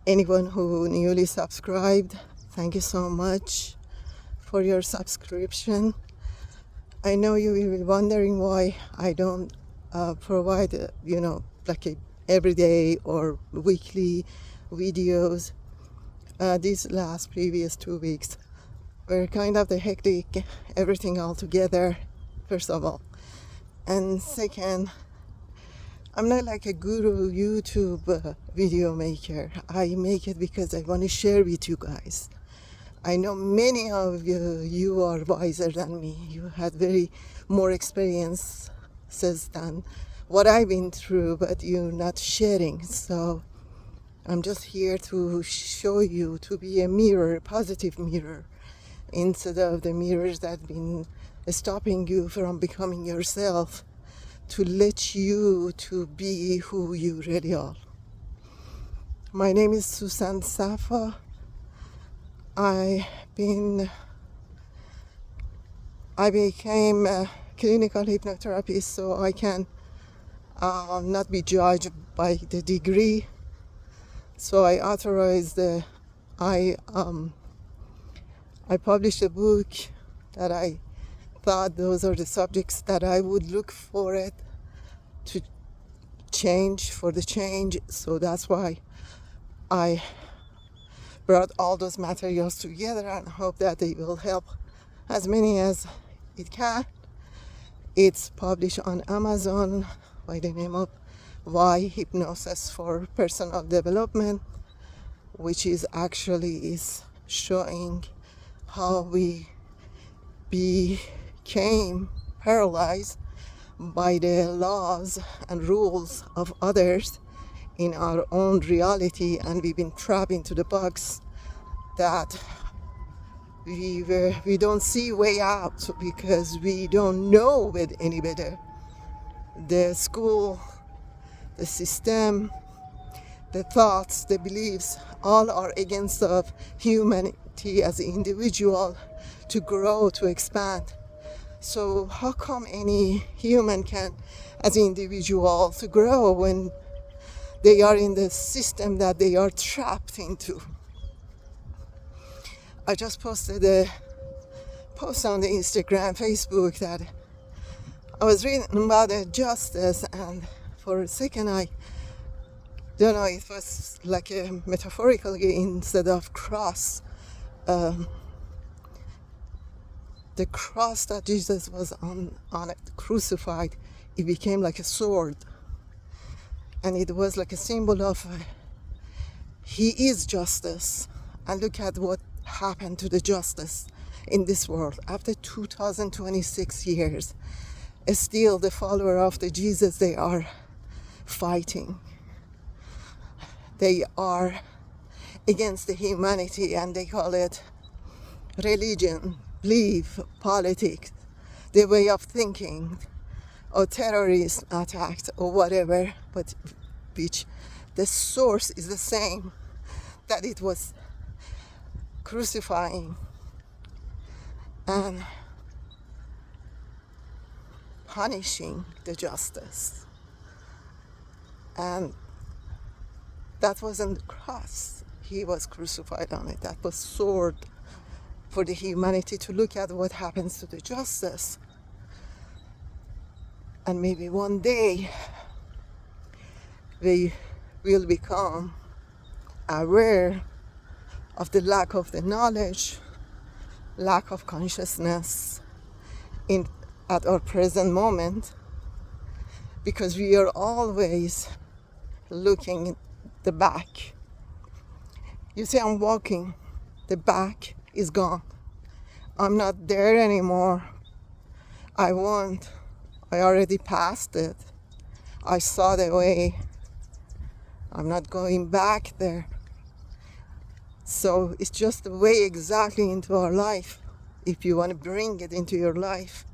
Anyone who newly subscribed, thank you so much for your subscription. I know you will be wondering why I don't provide, like a everyday or weekly videos. These last previous 2 weeks were kind of the hectic, everything all together, first of all. And second, I'm not like a guru YouTube video maker. I make it because I want to share with you guys. I know many of you are wiser than me. You had very more experiences than what I've been through, but you're not sharing. So I'm just here to show you, to be a mirror, a positive mirror, instead of the mirrors that have been stopping you from becoming yourself, to let you to be who you really are. My name is Susan Safa. I became a clinical hypnotherapist so I can not be judged by the degree. So I authorized I published a book that I thought those are the subjects that I would look for it to change, for the change. So that's why I brought all those materials together and hope that they will help as many as it can. It's published on Amazon by the name of Why Hypnosis for Personal Development, which is showing how we became paralyzed by the laws and rules of others in our own reality, and we've been trapped into the box that we don't see way out because we don't know it any better. The school, the system, the thoughts, the beliefs, all are against of humanity as an individual to grow, to expand. So how come any human can, as an individual, to grow when they are in the system that they are trapped into? I just posted a post on the Instagram, Facebook, that I was reading about the justice, and for a second I don't know, it was like a metaphorical instead of cross. The cross that Jesus was on it, crucified, it became like a sword. And it was like a symbol of he is justice. And look at what happened to the justice in this world. After 2026 years, still the follower of the Jesus, they are fighting. They are against the humanity, and they call it religion, belief, politics, the way of thinking, or terrorist attacks, or whatever, but which the source is the same, that it was crucifying and punishing the justice. And that wasn't the cross. He was crucified on it. That was sword for the humanity to look at what happens to the justice. And maybe one day we will become aware of the lack of the knowledge, lack of consciousness at our present moment, because we are always looking the back. You see, I'm walking, the back is gone. I'm not there anymore. I already passed it. I saw the way. I'm not going back there. So it's just the way exactly into our life. If you want to bring it into your life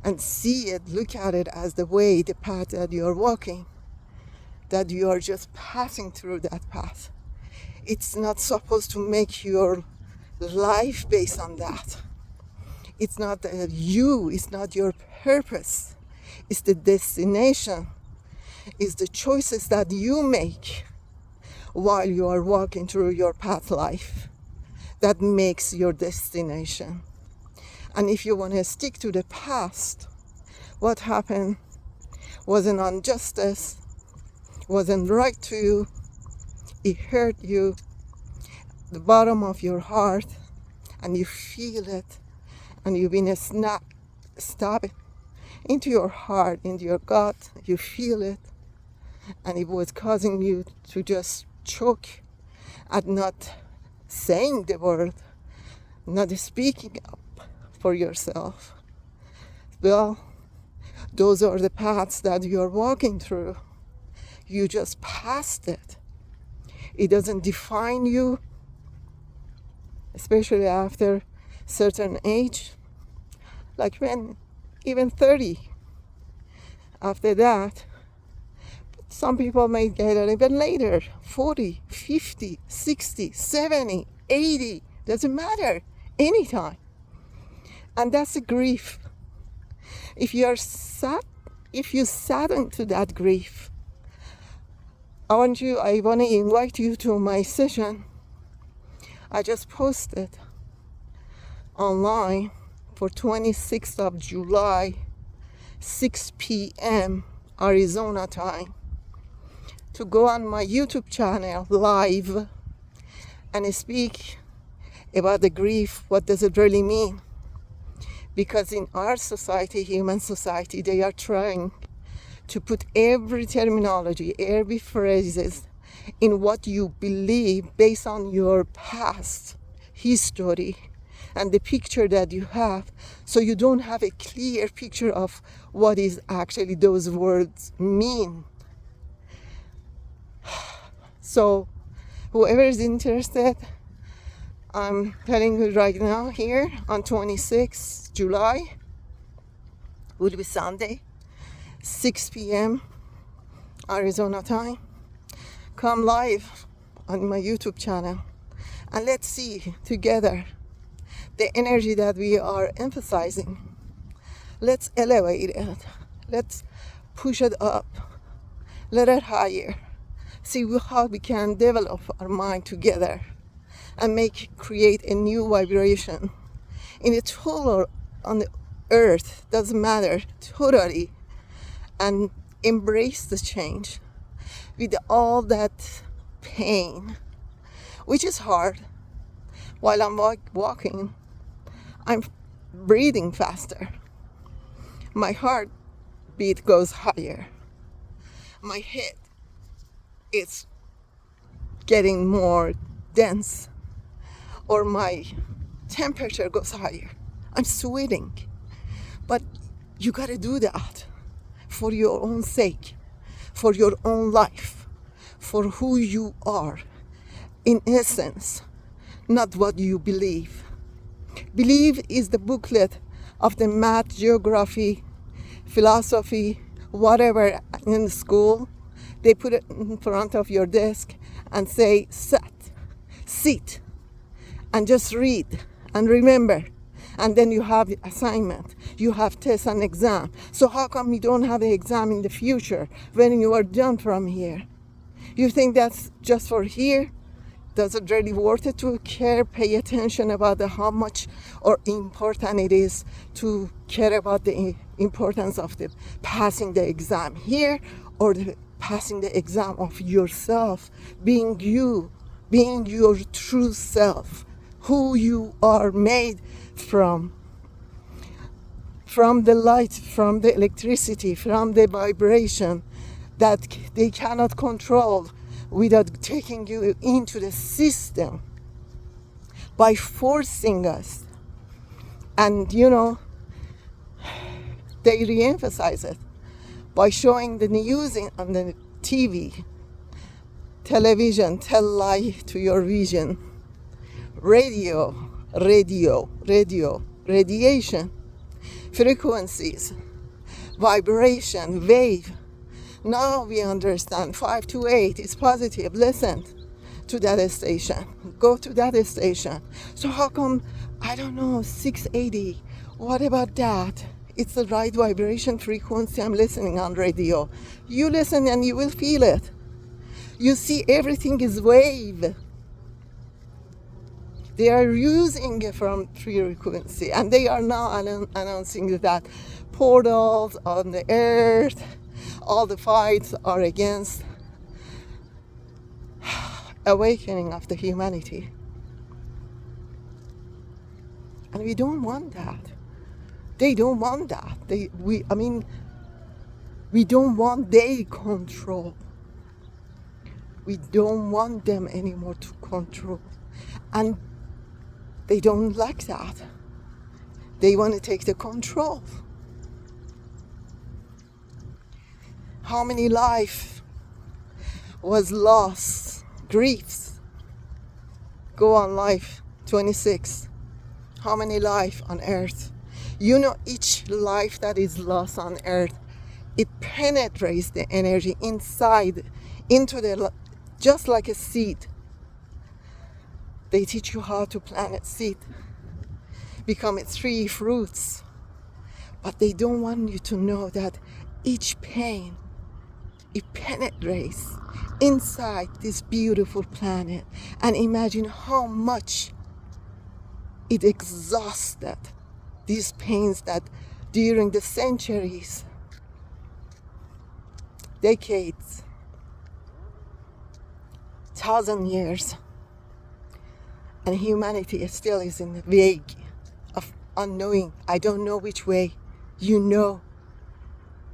and see it, look at it as the way, the path that you're walking, that you are just passing through that path. It's not supposed to make your life based on that. It's not you, it's not your purpose. It's the destination. It's the choices that you make while you are walking through your path life that makes your destination. And if you want to stick to the past, what happened was an injustice, wasn't right to you, it hurt you, the bottom of your heart, and you feel it, and you've been stabbed into your heart, into your gut, you feel it, and it was causing you to just choke at not saying the word, not speaking up for yourself. Well, those are the paths that you're walking through. You just passed it. It doesn't define you, especially after certain age, like when even 30. After that, some people may get it even later, 40, 50, 60, 70, 80, doesn't matter, anytime. And that's a grief. If you sadden to that grief, I want to invite you to my session. I just posted online for 26th of July, 6 p.m. Arizona time, to go on my YouTube channel live and speak about the grief. What does it really mean? Because in our society, human society, they are trying to put every terminology, every phrases in what you believe based on your past history and the picture that you have, so you don't have a clear picture of what is actually those words mean. So whoever is interested, I'm telling you right now here on 26 July, will be Sunday, 6 p.m. Arizona time. Come live on my YouTube channel and let's see together the energy that we are emphasizing. Let's elevate it. Let's push it up. Let it higher. See how we can develop our mind together and create a new vibration in the total on the earth, doesn't matter, totally, and embrace the change with all that pain, which is hard. While I'm walking, I'm breathing faster. My heartbeat goes higher. My head is getting more dense, or my temperature goes higher. I'm sweating. But you gotta do that for your own sake, for your own life, for who you are, in essence, not what you believe. Believe is the booklet of the math, geography, philosophy, whatever in school. They put it in front of your desk and say, sit, and just read and remember. And then you have the assignment, you have tests and exam. So how come you don't have the exam in the future when you are done from here? You think that's just for here? Does it really worth it to care, pay attention about how much or important it is to care about the importance of the passing the exam here, or the passing the exam of yourself, being you, being your true self, who you are made from the light, from the electricity, from the vibration that they cannot control without taking you into the system by forcing us. And they re-emphasize it by showing the news on the TV, television, tell lie to your vision, radio, radiation, frequencies, vibration, wave. Now we understand 528 is positive. Listen to that station. Go to that station. So how come, 680? What about that? It's the right vibration frequency I'm listening on radio. You listen and you will feel it. You see everything is wave. They are using it from frequency, and they are now announcing that portals on the earth, all the fights are against awakening of the humanity. And we don't want that. They don't want that. We don't want their control. We don't want them anymore to control. And they don't like that. They want to take the control. How many life was lost? Griefs. Go on life 26. How many life on earth? You know, each life that is lost on earth, it penetrates the energy inside, into the, just like a seed. They teach you how to plant a seed, become a tree, fruits. But they don't want you to know that each pain, it penetrates inside this beautiful planet. And imagine how much it exhausted these pains that during the centuries, decades, 1,000 years, and humanity still is in the vague of unknowing. I don't know which way, you know.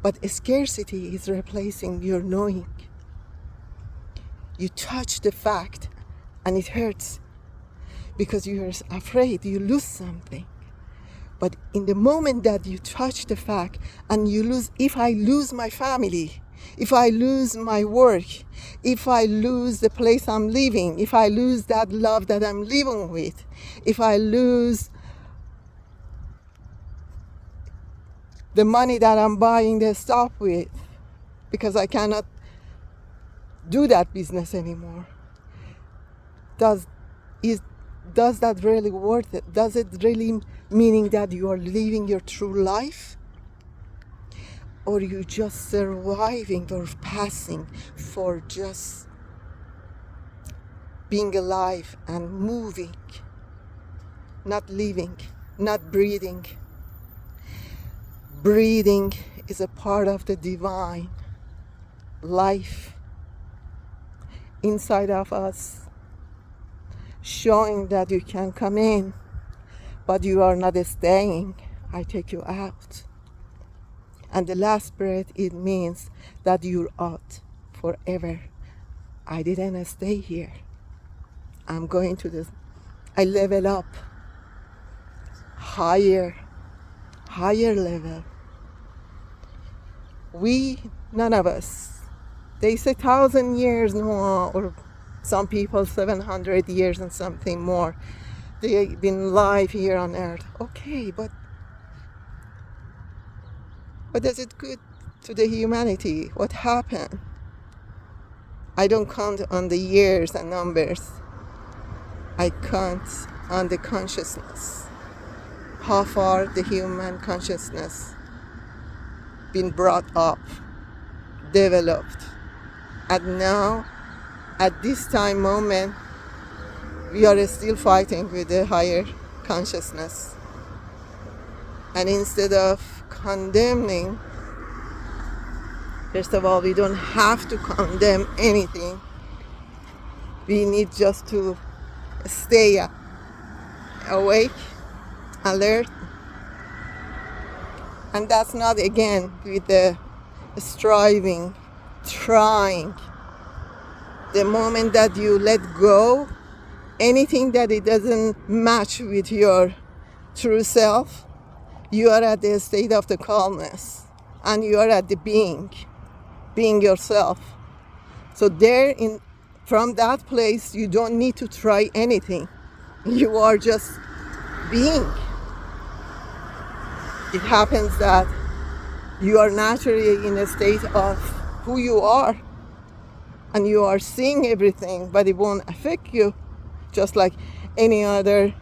But scarcity is replacing your knowing. You touch the fact and it hurts because you're afraid you lose something. But in the moment that you touch the fact and you lose, if I lose my family, if I lose my work, if I lose the place I'm living, if I lose that love that I'm living with, if I lose the money that I'm buying the stuff with, because I cannot do that business anymore, does that really worth it? Does it really meaning that you are living your true life? Or you just surviving or passing for just being alive and moving, not living, not breathing? Breathing is a part of the divine life inside of us, showing that you can come in, but you are not staying. I take you out. And the last breath, it means that you're out forever. I didn't stay here. I'm going to I level up higher level. None of us, they say 1,000 years more, or some people 700 years and something more. They've been alive here on earth. Okay, but what does it good to the humanity? What happened? I don't count on the years and numbers. I count on the consciousness. How far the human consciousness been brought up, developed. And now, at this time moment, we are still fighting with the higher consciousness. And instead of condemning, first of all, we don't have to condemn anything. We need just to stay awake, alert. And that's not, again, with the striving, trying. The moment that you let go, anything that it doesn't match with your true self, you are at the state of the calmness, and you are at the being yourself. So from that place, you don't need to try anything. You are just being. It happens that you are naturally in a state of who you are, and you are seeing everything, but it won't affect you, just like any other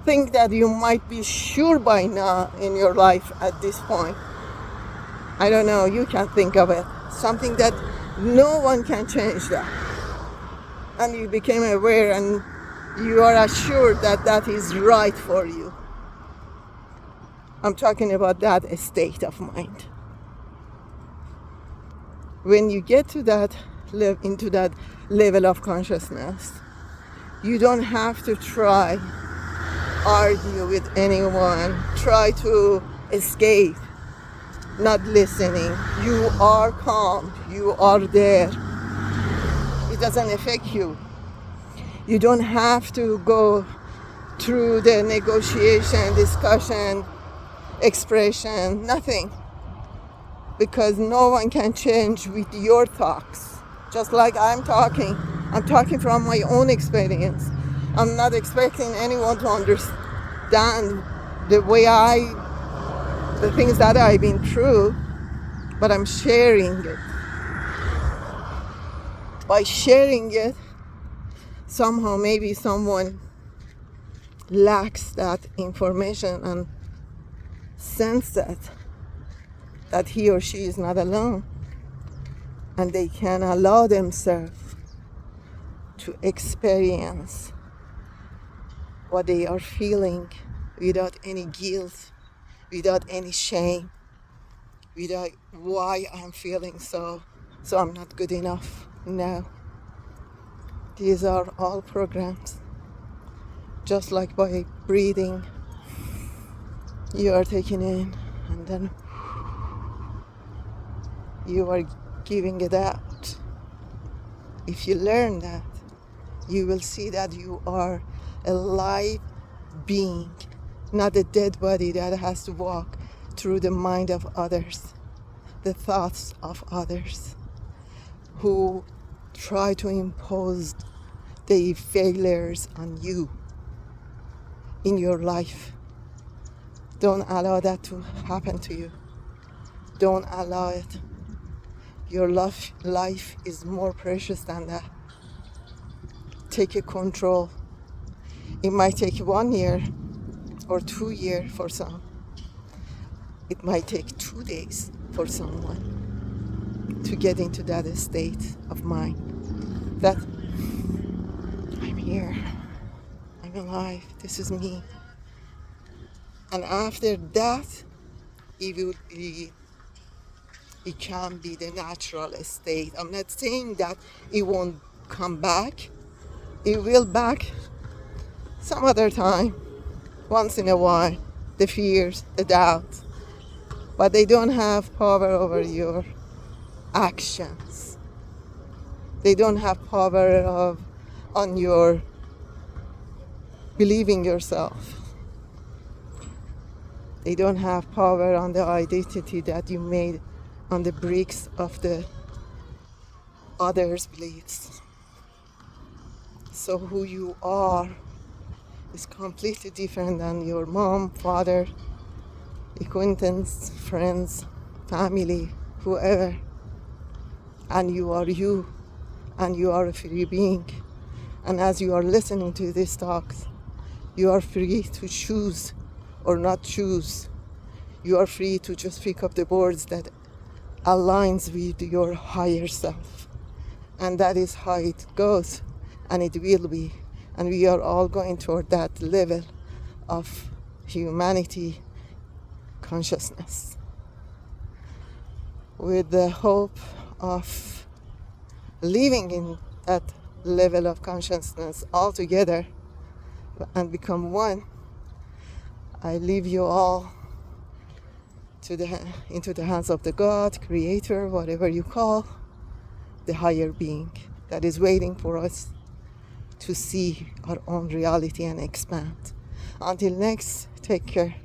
thing that you might be sure by now in your life at this point. I don't know, you can think of it. Something that No one can change that. And you became aware and you are assured that that is right for you. I'm talking about that state of mind. When you get to that into that level of consciousness, you don't have to try argue with anyone, try to escape, not listening. You are calm, you are there. It doesn't affect you. You don't have to go through the negotiation, discussion, expression, nothing. Because no one can change with your thoughts. Just like I'm talking from my own experience. I'm not expecting anyone to understand the things that I've been through, but I'm sharing it. By sharing it, somehow maybe someone lacks that information and sense that he or she is not alone, and they can allow themselves to experience what they are feeling without any guilt, without any shame, without why I'm feeling so I'm not good enough. No. These are all programs. Just like by breathing, you are taking in and then you are giving it out. If you learn that, you will see that you are a live being, not a dead body that has to walk through the mind of others, the thoughts of others who try to impose their failures on you in your life. Don't allow that to happen to you. Don't allow it. Your life is more precious than that. Take control. It might take 1 year or 2 years for some. It might take 2 days for someone to get into that state of mind. That I'm here. I'm alive. This is me. And after that, it can be the natural state. I'm not saying that it won't come back. It will back some other time, once in a while, the fears, the doubts. But they don't have power over your actions. They don't have power on your believing yourself. They don't have power on the identity that you made on the bricks of the others' beliefs. So who you are is completely different than your mom, father, acquaintance, friends, family, whoever. And you are you, and you are a free being. And as you are listening to these talks, you are free to choose or not choose. You are free to just pick up the words that aligns with your higher self. And that is how it goes, and it will be. And we are all going toward that level of humanity consciousness, with the hope of living in that level of consciousness all together and become one. I leave you all into the hands of the God, Creator, whatever you call, the higher being that is waiting for us to see our own reality and expand. Until next, take care.